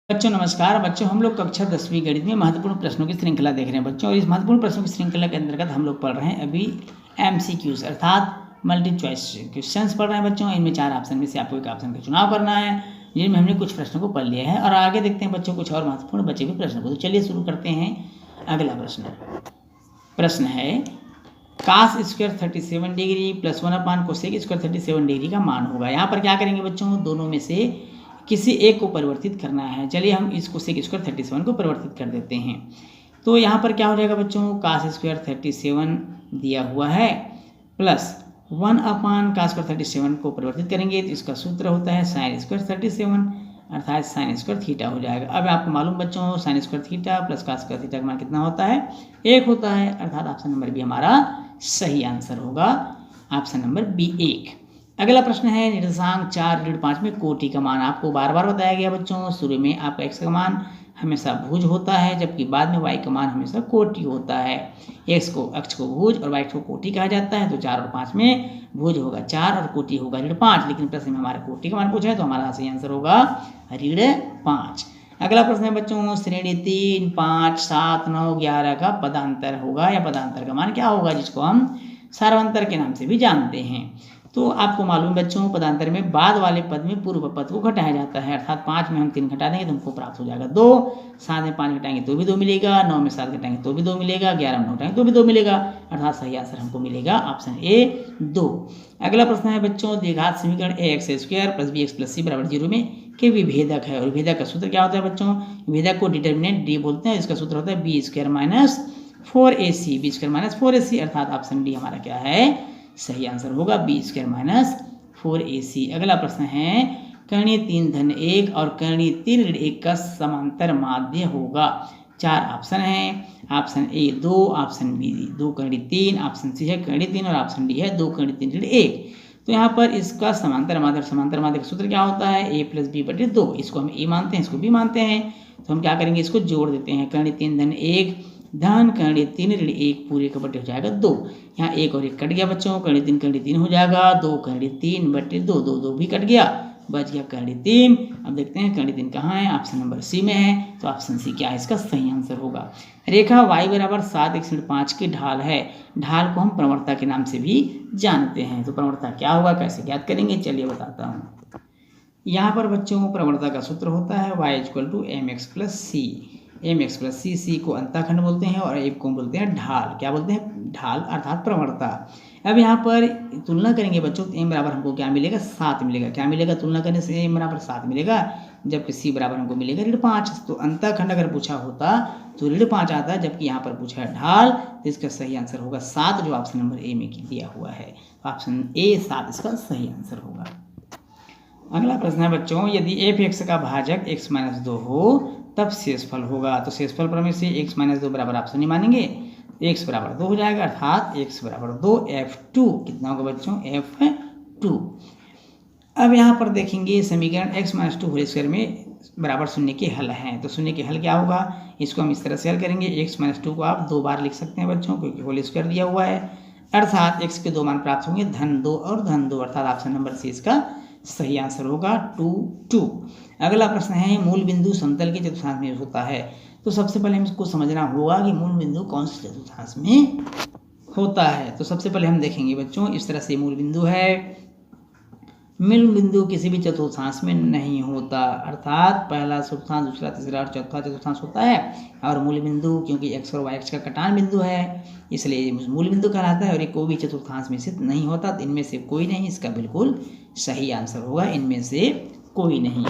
बच्चों नमस्कार। बच्चों हम लोग कक्षा 10वीं गणित में महत्वपूर्ण प्रश्नों की श्रृंखला देख रहे हैं बच्चों, और इस महत्वपूर्ण प्रश्नों की श्रृंखला के अंतर्गत हम लोग पढ़ रहे हैं अभी MCQs अर्थात मल्टी चॉइस क्वेश्चंस पढ़ रहे हैं बच्चों। इनमें 4 ऑप्शन में से आपको एक ऑप्शन का चुनाव करना है, जिनमें हमने कुछ प्रश्नों को पढ़ लिया है और आगे देखते हैं बच्चों कुछ और महत्वपूर्ण बचे हुए प्रश्नों को। तो चलिए शुरू करते हैं। अगला प्रश्न है cos square 37 degree plus 1 cosec square 37 degree का मान होगा। यहाँ पर क्या करेंगे बच्चों, दोनों में से किसी एक को परिवर्तित करना है। चलिए हम इस कोसेक स्क्वायर 37 को परिवर्तित कर देते हैं। तो यहाँ पर क्या हो जाएगा बच्चों, cos स्क्वायर 37 दिया हुआ है प्लस 1 cos स्क्वायर 37 को परिवर्तित करेंगे तो इसका सूत्र होता है sin स्क्वायर 37 अर्थात sin स्क्वायर थीटा हो जाएगा। अब आपको मालूम बच्चों sin square theta plus cos square theta का मान कितना होता है, 1 होता है, अर्थात ऑप्शन नंबर बी हमारा सही आंसर होगा, ऑप्शन नंबर बी 1। अगला प्रश्न है निर्देशांक 4.5 में कोटि का मान। आपको बार बार बताया गया बच्चों, शुरू में आपका x का मान हमेशा भुज होता है, जबकि बाद में y का मान हमेशा कोटि होता है। x को अक्ष को भुज और y को कोटि कहा जाता है। तो 4 और 5 में भुज होगा 4 और कोटि होगा ऋण 5, लेकिन प्रश्न में हमारा कोटि का मान पूछा है तो हमारा सही आंसर होगा ऋण 5। अगला प्रश्न है बच्चों श्रेणी 3, 5, 7, 9, 11 का पदांतर होगा या पदांतर का मान क्या होगा, जिसको हम सार्वंतर के नाम से भी जानते हैं। तो आपको मालूम बच्चों, पदांतर में बाद वाले पद में पूर्व पद को घटाया जाता है, अर्थात 5 में हम 3 घटा देंगे तो हमको प्राप्त हो जाएगा 2, 7 में 5 घटाएंगे तो भी 2 मिलेगा, 9 में 7 घटाएंगे तो भी 2 मिलेगा, 11 में 9 घटाएंगे तो भी 2 मिलेगा, अर्थात सही आंसर हमको मिलेगा ऑप्शन ए 2। अगला प्रश्न है बच्चों द्विघात समीकरण ax² plus bx plus c बराबर 0 में के विभेदक है, और विभेदक का सूत्र क्या होता है बच्चों, विभेदक को डिटर्मिनेंट डी बोलते हैं, इसका सूत्र होता है b² minus 4ac, b² minus 4ac, अर्थात ऑप्शन डी हमारा क्या है, सही आंसर होगा b² माइनस 4ac। अगला प्रश्न है कर्णीय 3 धन 1 और कर्णीय 3 ऋण 1 का समांतर माध्य होगा। 4 ऑप्शन है, ऑप्शन ए 2, ऑप्शन बी 2 कर्णीय 3, ऑप्शन सी है कर्णीय 3 और ऑप्शन डी है 2 कर्णीय 3 ऋण 1। तो यहाँ पर इसका समांतर माध्य का सूत्र क्या होता है, a प्लस बी बटे 2, इसको हम ए मानते हैं, इसको बी मानते हैं, तो हम क्या करेंगे, इसको जोड़ देते हैं, कर्णीय 3 धन 1 धन कर्णीय 3 ऋण 1 पूरे का बटे हो जाएगा 2, यहाँ 1 और 1 कट गया बच्चों, कर्णीय 3 हो जाएगा, 2 कर्णीय 3 बटे 2, 2 2 भी कट गया, बच गया कर्णीय 3। अब देखते हैं कर्णीय 3 कहाँ है, ऑप्शन नंबर सी में है, तो ऑप्शन सी क्या है, इसका सही आंसर होगा। रेखा y बराबर 7x/5 की ढाल है, ढाल को हम प्रवणता के नाम से भी जानते हैं, तो प्रवणता क्या होगा, कैसे ज्ञात करेंगे, चलिए बताता हूँ। यहाँ पर बच्चों प्रवणता का सूत्र होता है y = mx + c, mx + c, c को अंतःखंड बोलते हैं और एक को बोलते हैं ढाल, क्या बोलते हैं, ढाल अर्थात प्रवणता। अब यहाँ पर तुलना करेंगे बच्चों, तो m बराबर हमको क्या मिलेगा, 7 मिलेगा, क्या मिलेगा, तुलना करने से m बराबर 7 मिलेगा, जबकि c बराबर हमको मिलेगा ऋण 5। तो अंतःखंड अगर पूछा होता तो ऋण 5 आता, जबकि यहाँ पर पूछा है ढाल, तो इसका सही आंसर होगा 7, जो ऑप्शन नंबर ए में दिया हुआ है, ऑप्शन ए 7 इसका सही आंसर होगा। अगला प्रश्न है बच्चों यदि f(x) का भाजक x - 2 हो तब शेषफल होगा। तो शेषफल प्रमेय से x - 2 बराबर ऑप्शन नहीं मानेंगे, x बराबर 2 हो जाएगा, अर्थात x बराबर 2 f2 कितना होगा बच्चों, f2। अब यहाँ पर देखेंगे समीकरण x - 2 होल स्क्वायर में बराबर शून्य के हल हैं, तो शून्य के हल क्या होगा, इसको हम इस तरह से हल करेंगे, x - 2 को आप 2 बार लिख सकते हैं बच्चों, क्योंकि होल स्क्वायर दिया हुआ है, अर्थात x के 2 मान प्राप्त होंगे, धन 2 और धन 2, अर्थात ऑप्शन नंबर सी इसका सही आंसर होगा 2 2। अगला प्रश्न है मूल बिंदु समतल के चतुर्थांश में होता है। तो सबसे पहले हम इसको समझना होगा कि मूल बिंदु कौन से चतुर्थांश में होता है। तो सबसे पहले हम देखेंगे बच्चों, इस तरह से मूल बिंदु है, मूल बिंदु किसी भी चतुर्थांश में नहीं होता, अर्थात पहला चतुर्थांश, दूसरा, तीसरा और चौथा चतुर्थांश होता है, और मूल बिंदु क्योंकि x और y अक्ष का कटान बिंदु है इसलिए मूल बिंदु कहलाता है, और ये कोई भी चतुर्थांश में स्थित नहीं होता, तो इनमें से कोई नहीं, इसका बिल्कुल सही आंसर होगा, इनमें से कोई नहीं।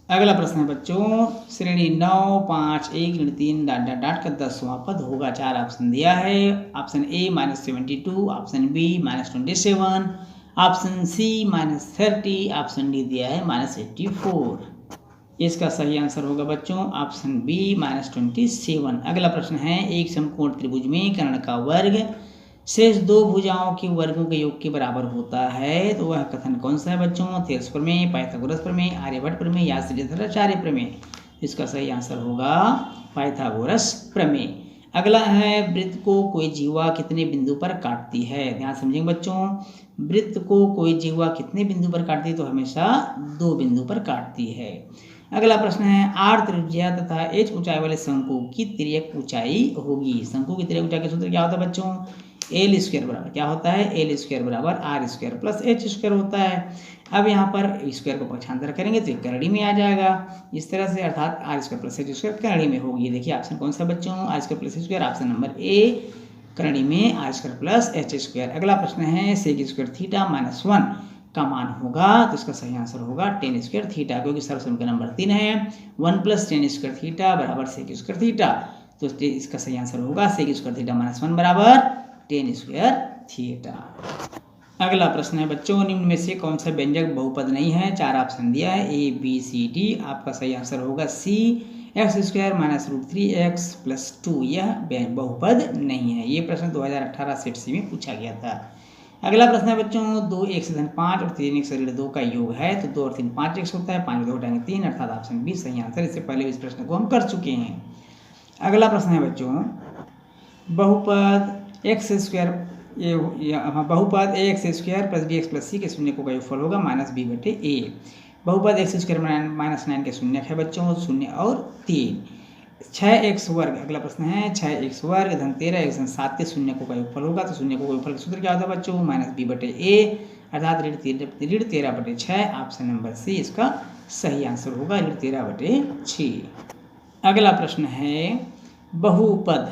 अगला प्रश्न है बच्चों श्रेणी 9, 5, 1 ऋण 3 ... का 10वां पद होगा। 4 ऑप्शन दिया है, option A -72, option B -27, option C -30, option D दिया है -84। इसका सही आंसर होगा बच्चों ऑप्शन बी -27। अगला प्रश्न है एक समकोण त्रिभुज में कर्ण का वर्ग शेष 2 भुजाओं के वर्गों के योग के बराबर होता है, तो वह कथन कौन सा है बच्चों, थेल्स प्रमेय, पाइथागोरस प्रमेय, आर्यभट्ट प्रमेय या श्रीधराचार्य प्रमेय। इसका सही आंसर होगा पाइथागोरस प्रमेय। अगला है वृत्त को कोई जीवा कितने बिंदु पर काटती है, ध्यान समझेंगे बच्चों, वृत्त को कोई जीवा कितने बिंदु पर काटती है, तो हमेशा 2 बिंदु पर काटती है। अगला प्रश्न है आर त्रिज्या तथा एच ऊंचाई वाले शंकु की तिर्यक ऊंचाई होगी। शंकु की तिर्यक ऊंचाई का सूत्र क्या होता है बच्चों, एल स्क्वायर बराबर क्या होता है, एल स्क्वायर बराबर R square plus H square होता है। अब यहाँ पर स्क्वायर को पक्षांतर करेंगे तो करड़ी में आ जाएगा इस तरह से, अर्थात R square plus H square करड़ी में होगी। देखिए ऑप्शन कौन सा बच्चों, R square plus H square, option number A करड़ी में R square plus H square. अगला प्रश्न है सेक स्क्वायर थीटा माइनस 1 का मान होगा, तो इसका सही आंसर होगा टेन स्क्वायर थीटा, क्योंकि सर्वसम्मति का नंबर 3 है। 1 प्लस टेन स्क्वायर थीटा बराबर सेक स्क्वायर थीटा, तो इसका सही आंसर होगा सेक स्क्वायर थीटा माइनस 1 बराबर टेन स्क्वायर थीटा। अगला प्रश्न है बच्चों निम्न में से कौन सा व्यंजक बहुपद नहीं है, 4 ऑप्शन दिया है ए बी सी डी, आपका सही आंसर होगा C x square minus root 3x plus 2, यह बहुपद नहीं है। ये प्रश्न 2018 सेट सी में पूछा गया था। अगला प्रश्न है बच्चों 2 x धन 5 और 3 x ऋण 2 का योग है, तो 2 और 3 5x होता है, 5 में 2 घटाएंगे 3, अर्थात ऑप्शन बी सही आंसर। इससे पहले इस प्रश्न को हम कर चुके हैं। अगला प्रश्न है बच्चों बहुपद एक्स स्क्वायर बहुपद A x square plus B x plus C के शून्य को का योगफल होगा माइनस बी बटे ए। बहुपद एक्स स्क्वायर माइनस 9 के शून्य है बच्चों, 0 और 3। 6x वर्ग, अगला प्रश्न है 6x वर्ग धन 13x धन 7 के शून्य को का योगफल होगा, तो शून्य को का योगफल का सूत्र क्या होता है बच्चों, माइनस बी बटे ए, अर्थात ऋण 13 बटे 6, ऑप्शन नंबर सी इसका सही आंसर होगा, ऋण 13 बटे 6। अगला प्रश्न है बहुपद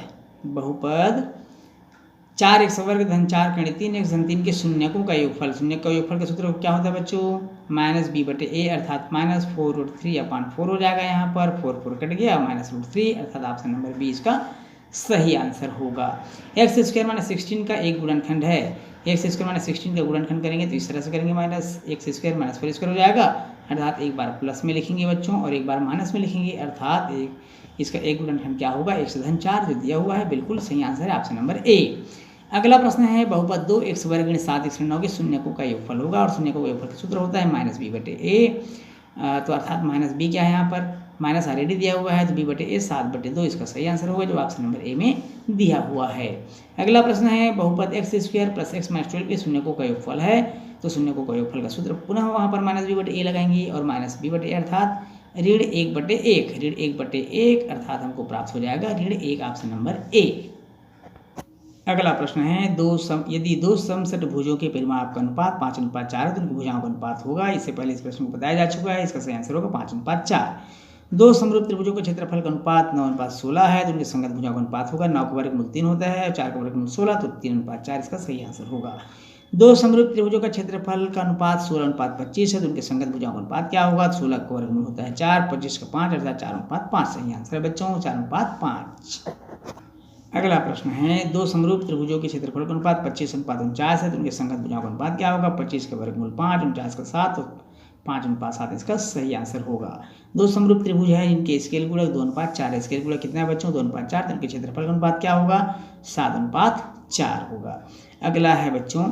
4x वर्ग धन 4 कड़ी 3x धन 3 के शून्यकों का योगफल, शून्य का योगफल का सूत्र क्या होता है बच्चों, माइनस बी बटे ए, अर्थात माइनस 4 रूट 3 अपॉन 4 हो जाएगा, यहाँ पर 4 4 कट गया, माइनस रूट 3, अर्थात ऑप्शन नंबर बी इसका सही आंसर होगा। एक्स स्क्वायर माइनस 16 का एक गुणनखंड है, एक्स स्क्वायर माइनस 16 का गुणनखंड करेंगे तो इस तरह से करेंगे, minus x square minus 4 square हो जाएगा, अर्थात एक बार प्लस में लिखेंगे बच्चों और एक बार माइनस में लिखेंगे, अर्थात इसका एक गुणनखंड क्या होगा 1 धन 4 जो दिया हुआ है, बिल्कुल सही आंसर है ऑप्शन नंबर ए। अगला प्रश्न है बहुपद 2x वर्ग ऋण 7x ऋण 9 के शून्यकों का योगफल होगा, और शून्यकों का योगफल का सूत्र होता है माइनस बी बटे ए, तो अर्थात माइनस बी क्या है यहाँ पर, माइनस ऑलरेडी दिया हुआ है, तो बी बटे ए 7 बटे 2 इसका सही आंसर होगा, जो ऑप्शन नंबर ए में दिया हुआ है। अगला प्रश्न है बहुपद x square plus x minus 12 के शून्यकों का योगफल है, तो शून्यकों का योगफल का सूत्र पुनः वहाँ पर माइनस बी बटे ए लगाएंगे और माइनस बी बटे ए, अर्थात ऋण 1 बटे 1, ऋण 1 बटे 1, अर्थात हमको प्राप्त हो जाएगा ऋण 1, ऑप्शन नंबर ए। अगला प्रश्न है यदि दो समसट भुजों के परिमाप का अनुपात 5:4 है तो उनकी भुजाओं का अनुपात होगा। इससे पहले इस प्रश्न को बताया जा चुका है, इसका सही आंसर होगा 5:4। दो समरूप त्रिभुजों के क्षेत्रफल का अनुपात 9:16 है तो उनके संगत भुजाओं का अनुपात होगा 9 का वर्गमूल 3 होता है, 4 का वर्गमूल 16, तो 3:4 इसका सही आंसर होगा। दो समरूप त्रिभुजों का क्षेत्रफल का अनुपात 16:25 है तो उनके संगत भुजाओं का अनुपात क्या होगा, 16 का वर्गमूल होता है 4, 25 का 5, अर्थात 4:5 सही आंसर है बच्चों, 4:5। अगला प्रश्न है दो समरूप त्रिभुजों के क्षेत्रफल का अनुपात 25:49 है तो उनके संगत भुजाओं का अनुपात क्या होगा, 25 का वर्गमूल 5, 49 का 7, तो 5:7 इसका सही आंसर होगा। दो समरूप त्रिभुज है इनके स्केल गुणक 2:4, स्केल गुणक कितना है बच्चों 2:4, तो इनके क्षेत्रफल का अनुपात क्या होगा 7:4 होगा। अगला है बच्चों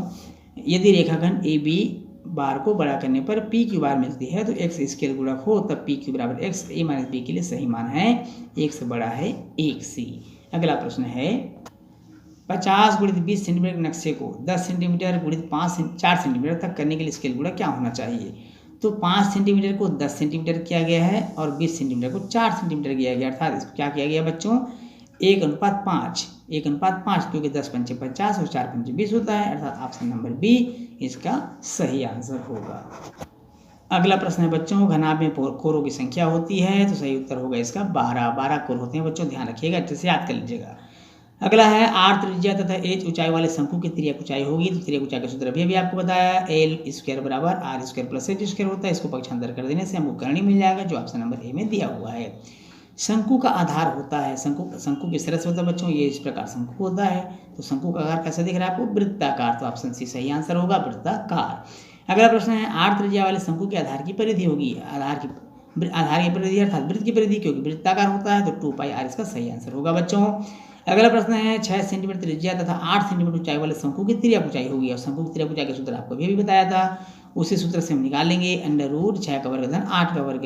यदि रेखाखंड ए बी बार को बड़ा करने पर पी क्यू बार मिलती है तो एक्स स्केल गुणक हो तब पी क्यू बराबर एक्स, ए माइनस बी के लिए सही मान है 1 से बड़ा है 1c। अगला प्रश्न है 50 × 20 सेंटीमीटर नक्शे को 10 सेंटीमीटर × 4 सेंटीमीटर तक करने के लिए स्केल गुणक क्या होना चाहिए। तो 5 सेंटीमीटर को 10 सेंटीमीटर किया गया है और 20 सेंटीमीटर को 4 सेंटीमीटर किया गया, अर्थात इसको क्या किया गया बच्चों 1:5, क्योंकि 10×5 = 50 और 4×5 = 20 होता है, अर्थात ऑप्शन नंबर बी इसका सही आंसर होगा। अगला प्रश्न है बच्चों घनाभ में कोरों की संख्या होती है तो सही उत्तर होगा इसका 12 कोर होते हैं बच्चों, ध्यान रखिएगा, अच्छे से याद कर लीजिएगा। अगला है आर त्रिज्या तथा एच ऊंचाई वाले शंकु की तिर्यक ऊंचाई होगी, तो तिर्यक ऊंचाई का सूत्र अभी आपको बताया एल स्क्वायर बराबर R square plus H square होता है, इसको पक्षांतर कर देने से हमको करणी मिल जाएगा जो ऑप्शन नंबर ए में दिया हुआ है। शंकु का आधार होता है, शंकु किस तरह से होता है बच्चों, ये इस प्रकार शंकु होता है, तो शंकु का आकार कैसा दिख रहा है आपको वृत्ताकार, तो ऑप्शन सी सही आंसर होगा वृत्ताकार। अगला प्रश्न है आर त्रिज्या वाले शंकु के आधार की परिधि होगी, आधार की परिधि अर्थात वृत्त की परिधि, क्योंकि वृत्ताकार होता है तो 2πr इसका सही आंसर होगा बच्चों। अगला प्रश्न है 6 सेंटीमीटर त्रिज्या तथा 8 सेंटीमीटर ऊंचाई वाले शंकु की तिर्यक ऊंचाई होगी, और शंकु की तिर्यक ऊंचाई का सूत्र आपको भी बताया था, उसी सूत्र से हम निकालेंगे √6 का वर्ग धन 8 का वर्ग,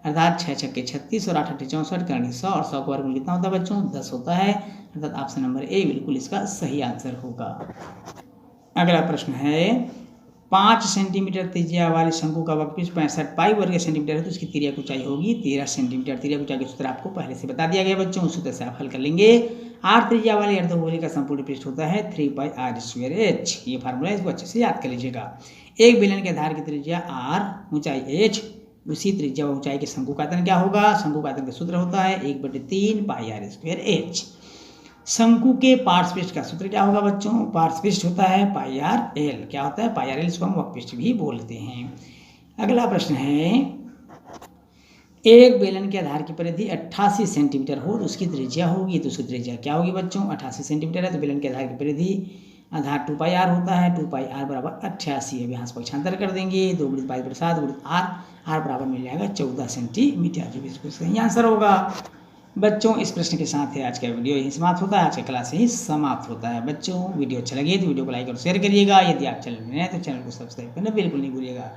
अर्थात 6 × 6 = 36 और 8 × 8 = 64 करनी 100 और 100 का वर्गमूल कितना होता है बच्चों 10 होता है, अर्थात ऑप्शन नंबर ए बिल्कुल इसका सही आंसर होगा। अगला प्रश्न है 5 सेंटीमीटर त्रिज्या वाले शंकु का वक्रपृष्ठ 65 पाई वर्ग सेंटीमीटर है तो उसकी त्रिज्या की ऊंचाई होगी 13 सेंटीमीटर। त्रिज्या की ऊंचाई का सूत्र आपको पहले से बता दिया गया बच्चों, उस सूत्र से आप हल कर लेंगे। 8 त्रिज्या वाले अर्धगोले का संपूर्ण पृष्ठ होता है 3 पाई आर स्क्वायर एच। ये फार्मूला इसको अच्छे से याद कर लीजिएगा। एक बेलन के आधार की त्रिज्या r, ऊंचाई h, उसी त्रिज्या व ऊंचाई के शंकु का आयतन क्या होगा? शंकु का आयतन का सूत्र होता है 1/3 पाई आर स्क्वायर एच। शंकु के पार्श्वपृष्ठ का सूत्र क्या होगा बच्चों? पार्श्वपृष्ठ होता है पाई आर एल। क्या होता है? पाई आर एल, इसको हम वक्रपृष्ठ भी बोलते हैं। अगला प्रश्न है, एक बेलन के आधार की परिधि 88 सेंटीमीटर हो तो उसकी त्रिज्या होगी, तो उसकी त्रिज्या क्या होगी बच्चों? 88 सेंटीमीटर है तो बेलन के आधार की परिधि आधार 2 पाई आर होता है, 2 पाई आर बराबर 88। अब यहाँ से पक्षांतर कर देंगे, 2 × पाई / 7 × आर बराबर मिल जाएगा 14 सेंटीमीटर, जो बिल्कुल सही आंसर होगा। बच्चों इस प्रश्न के साथ ही आज का वीडियो यही समाप्त होता है, आज का क्लास यही समाप्त होता है। बच्चों वीडियो अच्छा लगे तो वीडियो को लाइक और शेयर करिएगा। यदि आप चैनल में नए तो चैनल को सब्सक्राइब करना बिल्कुल नहीं भूलिएगा।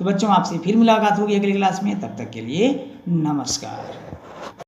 तो बच्चों आपसे फिर मुलाकात होगी अगली क्लास में, तब तक के लिए नमस्कार।